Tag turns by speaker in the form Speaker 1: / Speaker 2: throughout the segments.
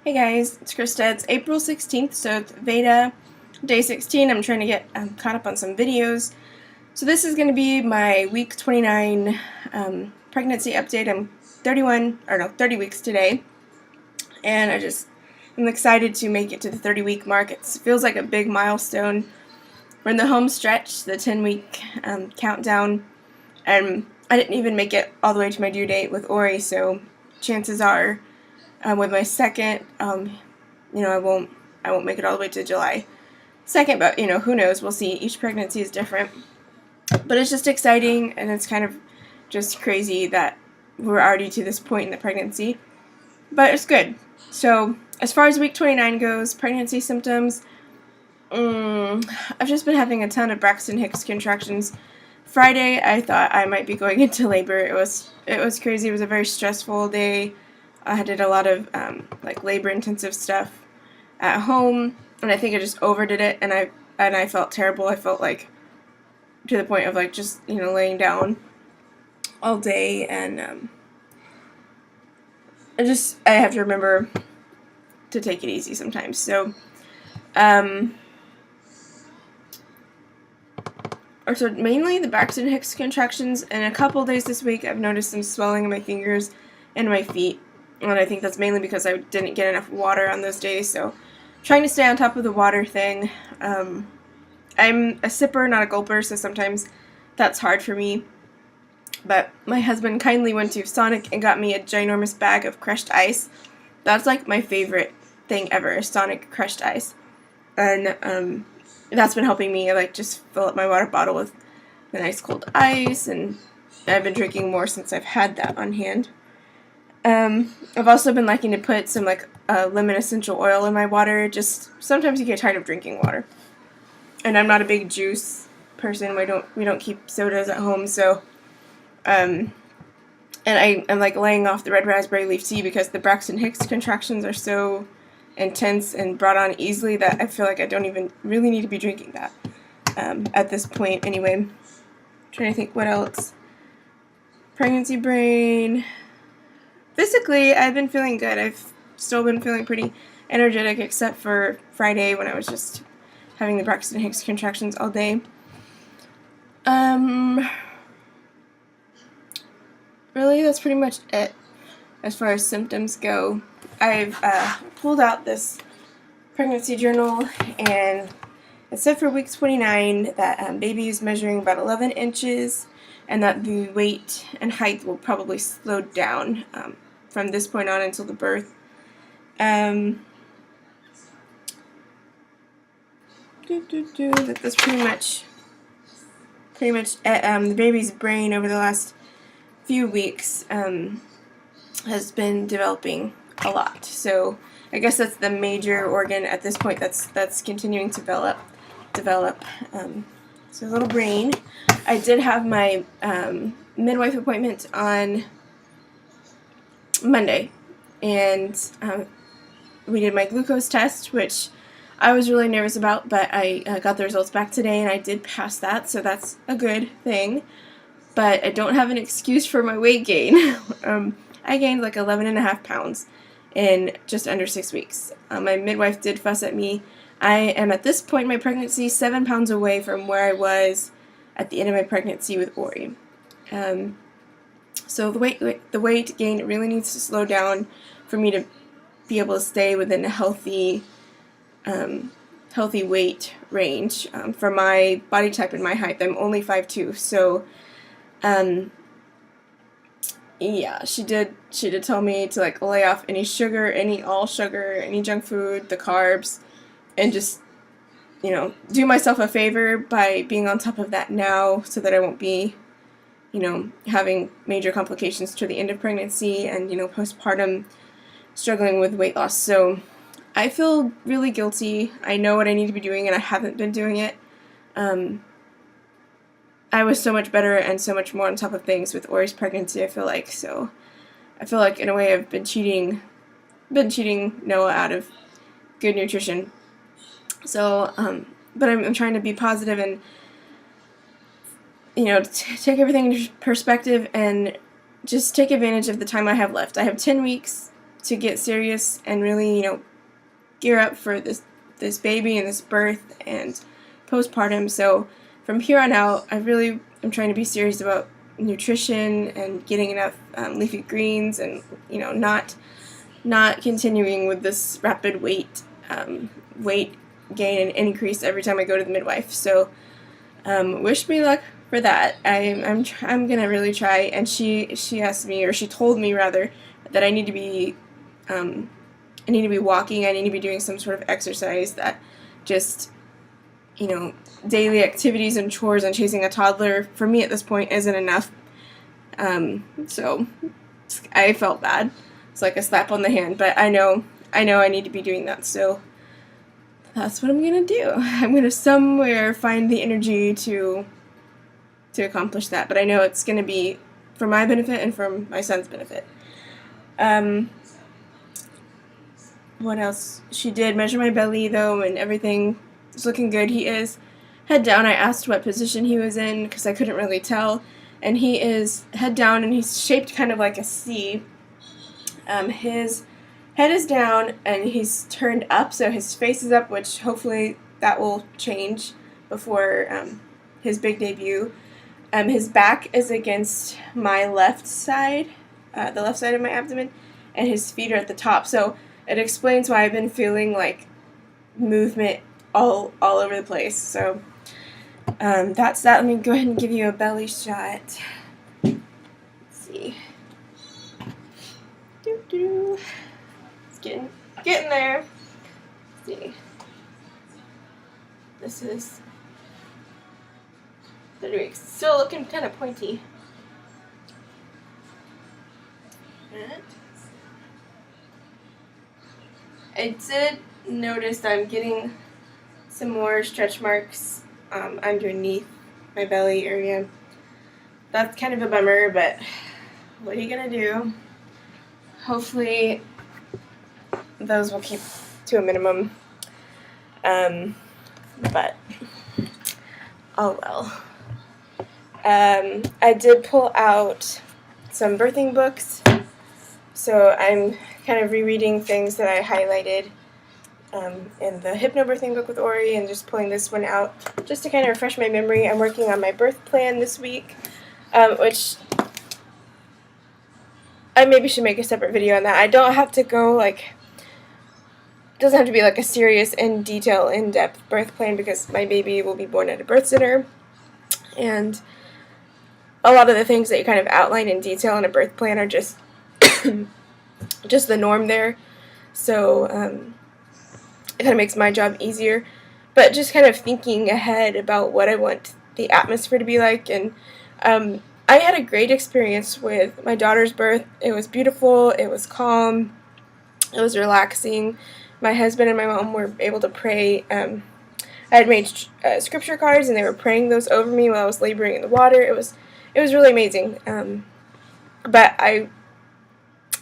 Speaker 1: Hey guys, it's Krista. It's April 16th, so it's VEDA day 16. I'm trying to get caught up on some videos. So this is going to be my week 29 pregnancy update. I'm 30 weeks today, and I'm excited to make it to the 30-week mark. It feels like a big milestone. We're in the home stretch, the 10-week countdown, and I didn't even make it all the way to my due date with Ori, so chances are with my second, I won't make it all the way to July 2nd, but who knows? We'll see. Each pregnancy is different, but it's just exciting, and it's kind of just crazy that we're already to this point in the pregnancy, but it's good. So as far as week 29 goes, pregnancy symptoms, I've just been having a ton of braxton hicks contractions. Friday, I thought I might be going into labor. It was crazy. It was a very stressful day. I did a lot of labor-intensive stuff at home, and I think I just overdid it, and I felt terrible. I felt like to the point of just laying down all day, and I have to remember to take it easy sometimes. So so mainly the braxton hicks contractions, and a couple days this week I've noticed some swelling in my fingers and my feet. And I think that's mainly because I didn't get enough water on those days, so trying to stay on top of the water thing. I'm a sipper, not a gulper, so sometimes that's hard for me. But my husband kindly went to Sonic and got me a ginormous bag of crushed ice. That's like my favorite thing ever, Sonic crushed ice. And that's been helping me just fill up my water bottle with the nice cold ice, and I've been drinking more since I've had that on hand. I've also been liking to put some lemon essential oil in my water. Just sometimes you get tired of drinking water, and I'm not a big juice person. We don't keep sodas at home, so and I'm laying off the red raspberry leaf tea because the braxton hicks contractions are so intense and brought on easily that I feel like I don't even really need to be drinking that at this point. Anyway, I'm trying to think what else. Pregnancy brain. Physically, I've been feeling good. I've still been feeling pretty energetic, except for Friday when I was just having the braxton hicks contractions all day. Really, that's pretty much it as far as symptoms go. I've pulled out this pregnancy journal, and it said for week 29 that baby is measuring about 11 inches, and that the weight and height will probably slow down from this point on until the birth. That's pretty much it. The baby's brain over the last few weeks has been developing a lot. So I guess that's the major organ at this point that's continuing to develop. So little brain. I did have my midwife appointment on Monday, and we did my glucose test, which I was really nervous about, but I got the results back today, and I did pass that, so that's a good thing. But I don't have an excuse for my weight gain. I gained 11.5 pounds in just under 6 weeks. My midwife did fuss at me. I am at this point in my pregnancy 7 pounds away from where I was at the end of my pregnancy with Ori. So the weight gain really needs to slow down for me to be able to stay within a healthy weight range. For my body type and my height, I'm only 5'2", so yeah, she did tell me to lay off any sugar, all sugar, any junk food, the carbs, and just do myself a favor by being on top of that now, so that I won't be having major complications to the end of pregnancy and postpartum struggling with weight loss. So I feel really guilty. I know what I need to be doing, and I haven't been doing it. I was so much better and so much more on top of things with Ori's pregnancy, I feel like. So I feel like in a way I've been cheating Noah out of good nutrition. So but I'm trying to be positive and take everything into perspective and just take advantage of the time I have left. I have 10 weeks to get serious and really, gear up for this baby and this birth and postpartum. So from here on out, I really am trying to be serious about nutrition and getting enough leafy greens, and not continuing with this rapid weight gain and increase every time I go to the midwife. So wish me luck for that. I'm gonna really try. And she asked me, or she told me rather, that I need to be walking. I need to be doing some sort of exercise. That just daily activities and chores and chasing a toddler for me at this point isn't enough. So I felt bad. It's like a slap on the hand, but I know I need to be doing that. So that's what I'm gonna do. I'm gonna somewhere find the energy to accomplish that. But I know it's gonna be for my benefit and for my son's benefit. What else? She did measure my belly though, and everything is looking good. He is head down. I asked what position he was in because I couldn't really tell, and he is head down, and he's shaped kind of like a C. His head is down and he's turned up, so his face is up, which hopefully that will change before his big debut. His back is against my left side, the left side of my abdomen, and his feet are at the top. So it explains why I've been feeling like movement all over the place. So that's that. Let me go ahead and give you a belly shot. Let's see. It's getting there. Let's see. This is 30 weeks. Still looking kind of pointy. And I did notice that I'm getting some more stretch marks underneath my belly area. That's kind of a bummer, but what are you gonna do? Hopefully those will keep to a minimum. But oh well. I did pull out some birthing books, so I'm kind of rereading things that I highlighted in the hypnobirthing book with Ori, and just pulling this one out just to kind of refresh my memory. I'm working on my birth plan this week, which I maybe should make a separate video on that. I don't have to go it doesn't have to be like a serious, in-depth birth plan, because my baby will be born at a birth center, and a lot of the things that you kind of outline in detail in a birth plan are just just the norm there. So it kind of makes my job easier. But just kind of thinking ahead about what I want the atmosphere to be like. And I had a great experience with my daughter's birth. It was beautiful. It was calm. It was relaxing. My husband and my mom were able to pray. I had made scripture cards, and they were praying those over me while I was laboring in the water. It was really amazing. But I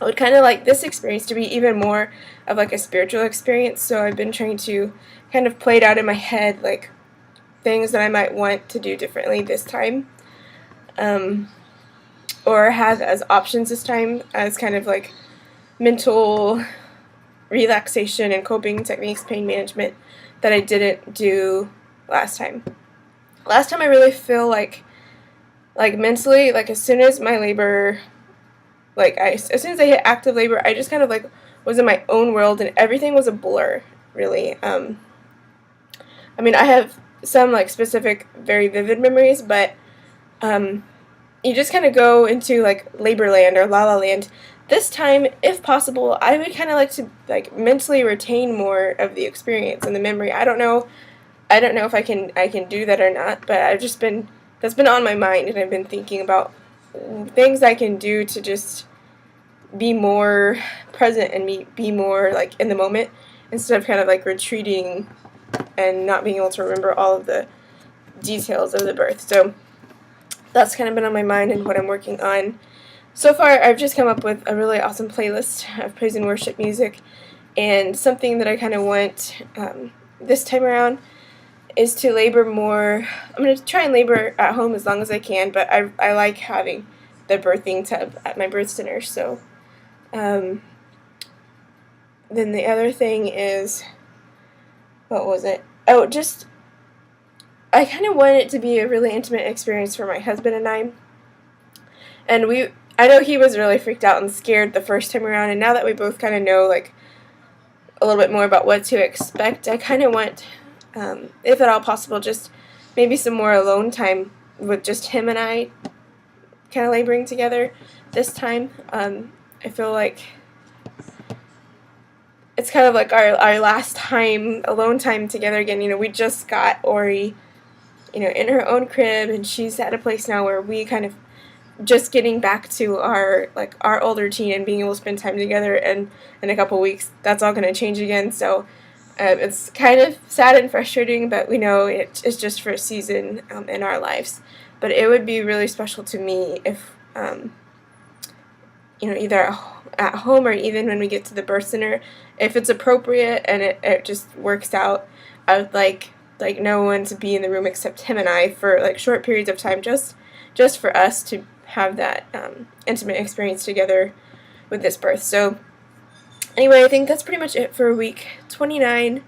Speaker 1: would kind of like this experience to be even more of like a spiritual experience. So I've been trying to kind of play it out in my head, like things that I might want to do differently this time, or have as options this time, as kind of like mental relaxation and coping techniques, pain management, that I didn't do last time. Last time I really feel like mentally, like as soon as my labor, as soon as I hit active labor, I just kind of like was in my own world, and everything was a blur, really. I mean, I have some like specific, very vivid memories, but you just kind of go into like labor land or la la land. This time, if possible, I would kind of like to like mentally retain more of the experience and the memory. I don't know if I can do that or not, but that's been on my mind, and I've been thinking about things I can do to just be more present and be more like in the moment, instead of kind of like retreating and not being able to remember all of the details of the birth. So that's kind of been on my mind and what I'm working on. So far, I've just come up with a really awesome playlist of praise and worship music, and something that I kind of want this time around is to labor more. I'm going to try and labor at home as long as I can, but I like having the birthing tub at my birth center. So then the other thing is, what was it? Oh, just, I kind of wanted it to be a really intimate experience for my husband and I. And I know he was really freaked out and scared the first time around, and now that we both kind of know, like, a little bit more about what to expect, I kind of want, if at all possible, just maybe some more alone time with just him and I kind of laboring together this time. I feel like it's kind of like our last time, alone time together again. You know, we just got Ori, you know, in her own crib, and she's at a place now where we kind of just getting back to our old routine and being able to spend time together, and in a couple weeks that's all going to change again. So it's kind of sad and frustrating, but we know it's just for a season in our lives. But it would be really special to me if you know, either at home or even when we get to the birth center, if it's appropriate and it just works out, I would like no one to be in the room except him and I for like short periods of time, just for us to have that intimate experience together with this birth. So anyway, I think that's pretty much it for week 29.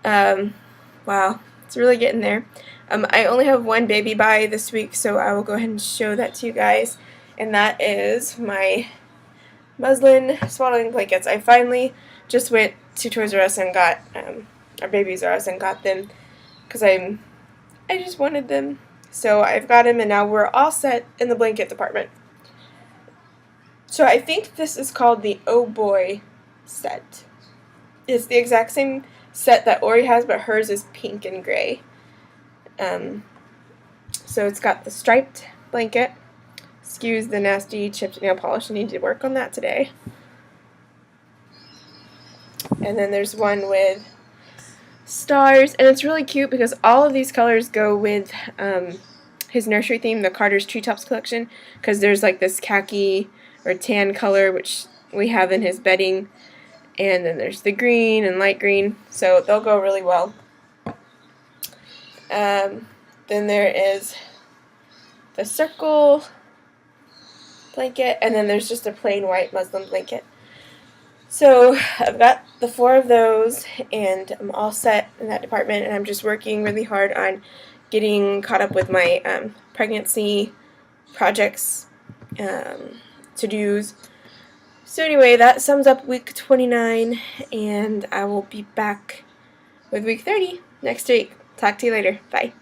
Speaker 1: Wow, it's really getting there. I only have one baby by this week, so I will go ahead and show that to you guys, and that is my muslin swaddling blankets. I finally just went to Toys R Us and got our Babies R Us and got them because I just wanted them. So I've got them, and now we're all set in the blanket department. So I think this is called the Oh Boy set. It's the exact same set that Ori has, but hers is pink and gray. So it's got the striped blanket. Excuse the nasty chipped nail polish. I need to work on that today. And then there's one with stars, and it's really cute because all of these colors go with his nursery theme, the Carter's Treetops collection, because there's like this khaki or tan color which we have in his bedding, and then there's the green and light green, so they'll go really well. Then there is the circle blanket, and then there's just a plain white muslin blanket. So I've got the 4 of those, and I'm all set in that department, and I'm just working really hard on getting caught up with my pregnancy projects, to-dos. So anyway, that sums up week 29, and I will be back with week 30 next week. Talk to you later. Bye.